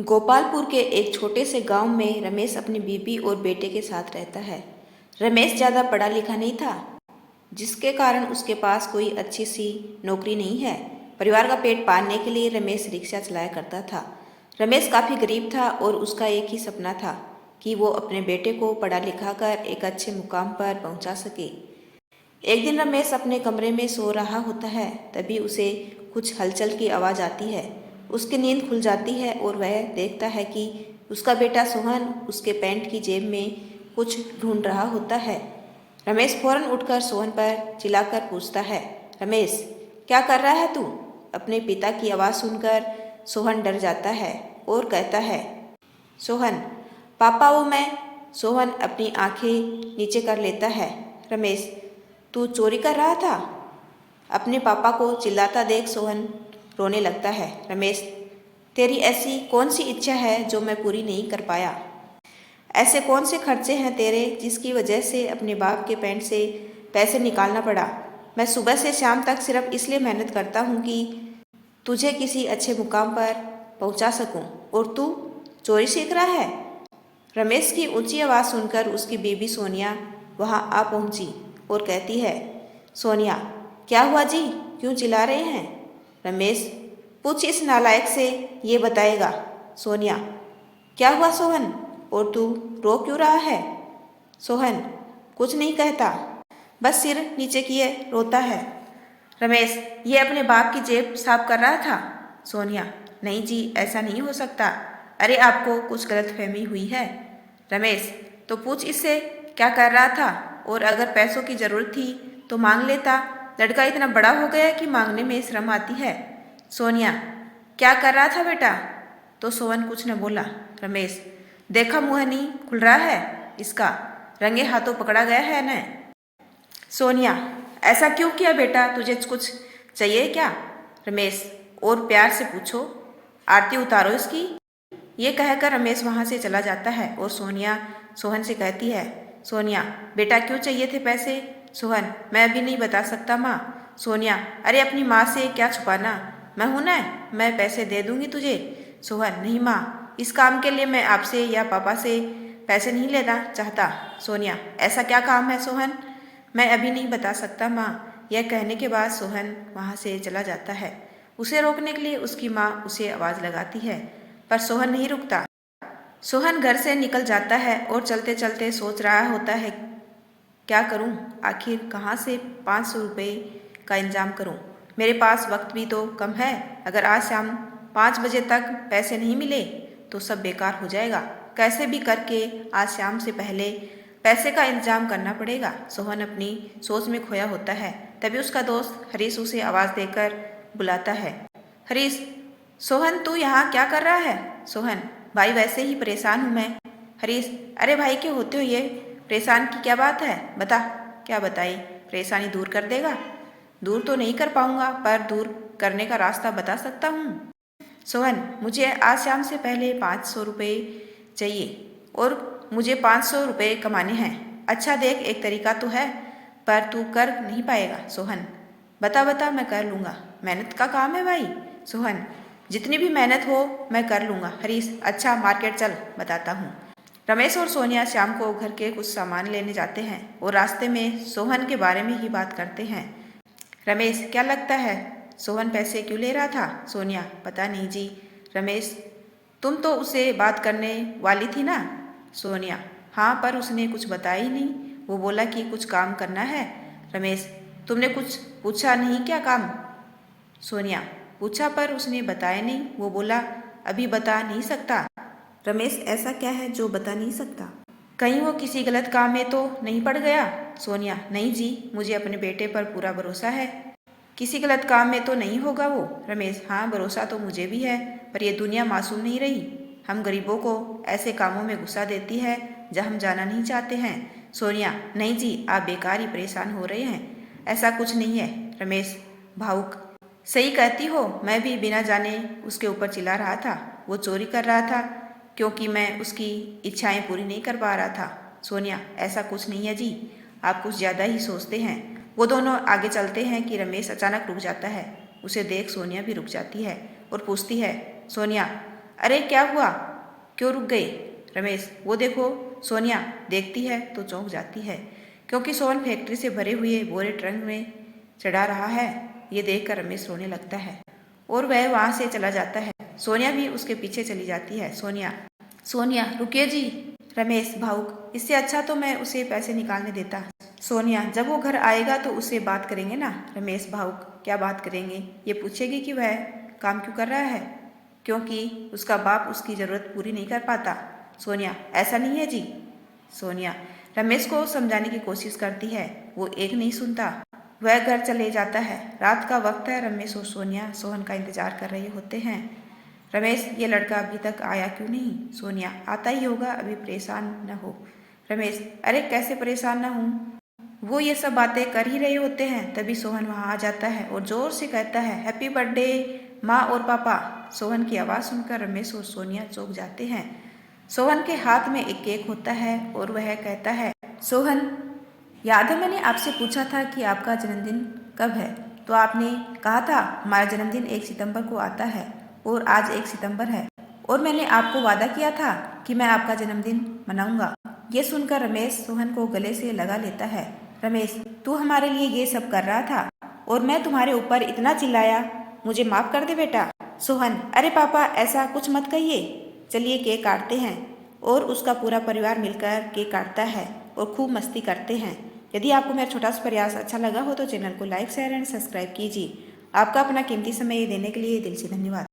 गोपालपुर के एक छोटे से गांव में रमेश अपनी बीवी और बेटे के साथ रहता है। रमेश ज़्यादा पढ़ा लिखा नहीं था, जिसके कारण उसके पास कोई अच्छी सी नौकरी नहीं है। परिवार का पेट पालने के लिए रमेश रिक्शा चलाया करता था। रमेश काफ़ी गरीब था और उसका एक ही सपना था कि वो अपने बेटे को पढ़ा लिखा कर एक अच्छे मुकाम पर पहुंचा सके। एक दिन रमेश अपने कमरे में सो रहा होता है, तभी उसे कुछ हलचल की आवाज़ आती है। उसकी नींद खुल जाती है और वह देखता है कि उसका बेटा सोहन उसके पैंट की जेब में कुछ ढूंढ रहा होता है। रमेश फौरन उठकर सोहन पर चिल्लाकर पूछता है, रमेश, क्या कर रहा है तू? अपने पिता की आवाज़ सुनकर सोहन डर जाता है और कहता है, सोहन, पापा वो मैं। सोहन अपनी आंखें नीचे कर लेता है। रमेश, तू चोरी कर रहा था? अपने पापा को चिल्लाता देख सोहन रोने लगता है। रमेश, तेरी ऐसी कौन सी इच्छा है जो मैं पूरी नहीं कर पाया? ऐसे कौन से खर्चे हैं तेरे जिसकी वजह से अपने बाप के पैंट से पैसे निकालना पड़ा? मैं सुबह से शाम तक सिर्फ इसलिए मेहनत करता हूँ कि तुझे किसी अच्छे मुकाम पर पहुँचा सकूँ, और तू चोरी सीख रहा है? रमेश की ऊंची आवाज़ सुनकर उसकी बीबी सोनिया वहाँ आ पहुँची और कहती है, सोनिया, क्या हुआ जी, क्यों चिल्ला रहे हैं? रमेश, पूछ इस नालायक से, ये बताएगा। सोनिया, क्या हुआ सोहन, और तू रो क्यों रहा है? सोहन कुछ नहीं कहता, बस सिर नीचे किए रोता है। रमेश, ये अपने बाप की जेब साफ कर रहा था। सोनिया, नहीं जी, ऐसा नहीं हो सकता। अरे आपको कुछ गलतफहमी हुई है। रमेश, तो पूछ इससे क्या कर रहा था, और अगर पैसों की ज़रूरत थी तो मांग लेता। लड़का इतना बड़ा हो गया कि मांगने में शर्म आती है। सोनिया, क्या कर रहा था बेटा? तो सोहन कुछ न बोला। रमेश, देखा मुँह नहीं खुल रहा है इसका, रंगे हाथों पकड़ा गया है न। सोनिया, ऐसा क्यों किया बेटा, तुझे कुछ चाहिए क्या? रमेश, और प्यार से पूछो, आरती उतारो इसकी। ये कहकर रमेश वहाँ से चला जाता है और सोनिया सोहन से कहती है, सोनिया, बेटा क्यों चाहिए थे पैसे? सोहन, मैं अभी नहीं बता सकता माँ। सोनिया, अरे अपनी माँ से क्या छुपाना, मैं हूं ना, मैं पैसे दे दूंगी तुझे। सोहन, नहीं माँ, इस काम के लिए मैं आपसे या पापा से पैसे नहीं लेना चाहता। सोनिया, ऐसा क्या काम है सोहन? मैं अभी नहीं बता सकता माँ। यह कहने के बाद सोहन वहाँ से चला जाता है। उसे रोकने के लिए उसकी माँ उसे आवाज़ लगाती है, पर सोहन नहीं रुकता। सोहन घर से निकल जाता है और चलते चलते सोच रहा होता है, क्या करूं? आखिर कहाँ से 500 रुपये का इंतजाम करूं? मेरे पास वक्त भी तो कम है। अगर आज शाम 5 बजे तक पैसे नहीं मिले तो सब बेकार हो जाएगा। कैसे भी करके आज शाम से पहले पैसे का इंतजाम करना पड़ेगा। सोहन अपनी सोच में खोया होता है। तभी उसका दोस्त हरीश उसे आवाज़ देकर बुलाता है। हरीश, सोहन तू यहाँ क्या कर रहा है? सोहन, भाई वैसे ही परेशान हूँ मैं। हरीश, अरे भाई क्यों होते हो ये? परेशान की क्या बात है, बता। क्या बताई? परेशानी दूर कर देगा? दूर तो नहीं कर पाऊंगा, पर दूर करने का रास्ता बता सकता हूँ। सोहन, मुझे आज शाम से पहले 500 रुपये चाहिए और मुझे 500 रुपये कमाने हैं। अच्छा देख, एक तरीका तो है, पर तू कर नहीं पाएगा। सोहन, बता बता, मैं कर लूँगा, मेहनत का काम है भाई। सोहन, जितनी भी मेहनत हो मैं कर लूँगा। हरीश, अच्छा मार्केट चल, बताता हूँ। रमेश और सोनिया शाम को घर के कुछ सामान लेने जाते हैं और रास्ते में सोहन के बारे में ही बात करते हैं। रमेश, क्या लगता है सोहन पैसे क्यों ले रहा था? सोनिया, पता नहीं जी। रमेश, तुम तो उससे बात करने वाली थी ना? सोनिया, हाँ, पर उसने कुछ बताया ही नहीं, वो बोला कि कुछ काम करना है। रमेश, तुमने कुछ पूछा नहीं क्या काम? सोनिया, पूछा पर उसने बताया नहीं, वो बोला अभी बता नहीं सकता। रमेश, ऐसा क्या है जो बता नहीं सकता? कहीं वो किसी गलत काम में तो नहीं पड़ गया? सोनिया, नहीं जी, मुझे अपने बेटे पर पूरा भरोसा है, किसी गलत काम में तो नहीं होगा वो। रमेश, हाँ, भरोसा तो मुझे भी है, पर ये दुनिया मासूम नहीं रही। हम गरीबों को ऐसे कामों में घुसा देती है जहाँ हम जाना नहीं चाहते हैं। सोनिया, नहीं जी, आप बेकार ही परेशान हो रहे हैं, ऐसा कुछ नहीं है। रमेश, भावुक, सही कहती हो, मैं भी बिना जाने उसके ऊपर चिल्ला रहा था। वो चोरी कर रहा था क्योंकि मैं उसकी इच्छाएं पूरी नहीं कर पा रहा था। सोनिया, ऐसा कुछ नहीं है जी, आप कुछ ज़्यादा ही सोचते हैं। वो दोनों आगे चलते हैं कि रमेश अचानक रुक जाता है। उसे देख सोनिया भी रुक जाती है और पूछती है, सोनिया, अरे क्या हुआ, क्यों रुक गए? रमेश, वो देखो। सोनिया देखती है तो चौंक जाती है, क्योंकि सोहन फैक्ट्री से भरे हुए बोरे ट्रक में चढ़ा रहा है। ये देखकर रमेश रोने लगता है और वह वहाँ से चला जाता है। सोनिया भी उसके पीछे चली जाती है। सोनिया, सोनिया रुकिए जी। रमेश भावुक, इससे अच्छा तो मैं उसे पैसे निकालने देता। सोनिया, जब वो घर आएगा तो उससे बात करेंगे ना। रमेश भावुक, क्या बात करेंगे? ये पूछेगी कि वह काम क्यों कर रहा है, क्योंकि उसका बाप उसकी ज़रूरत पूरी नहीं कर पाता। सोनिया, ऐसा नहीं है जी। सोनिया रमेश को समझाने की कोशिश करती है, वो एक नहीं सुनता। वह घर चले जाता है। रात का वक्त है। रमेश और सोनिया सोहन का इंतजार कर रहे होते हैं। रमेश, ये लड़का अभी तक आया क्यों नहीं? सोनिया, आता ही होगा, अभी परेशान न हो। रमेश, अरे कैसे परेशान न हूँ, वो ये सब बातें कर ही रहे होते हैं। तभी सोहन वहाँ आ जाता है और जोर से कहता है, हैप्पी बर्थडे माँ और पापा। सोहन की आवाज़ सुनकर रमेश और सोनिया चौंक जाते हैं। सोहन के हाथ में एक केक होता है और वह कहता है, सोहन, याद है मैंने आपसे पूछा था कि आपका जन्मदिन कब है, तो आपने कहा था हमारा जन्मदिन 1 सितंबर को आता है और आज 1 सितंबर है और मैंने आपको वादा किया था कि मैं आपका जन्मदिन मनाऊंगा। ये सुनकर रमेश सोहन को गले से लगा लेता है। रमेश, तू हमारे लिए ये सब कर रहा था और मैं तुम्हारे ऊपर इतना चिल्लाया, मुझे माफ़ कर दे बेटा। सोहन, अरे पापा ऐसा कुछ मत कहिए, चलिए केक काटते हैं। और उसका पूरा परिवार मिलकर केक काटता है और खूब मस्ती करते हैं। यदि आपको मेरा छोटा सा प्रयास अच्छा लगा हो तो चैनल को लाइक शेयर एंड सब्सक्राइब कीजिए। आपका अपना कीमती समय देने के लिए दिल से धन्यवाद।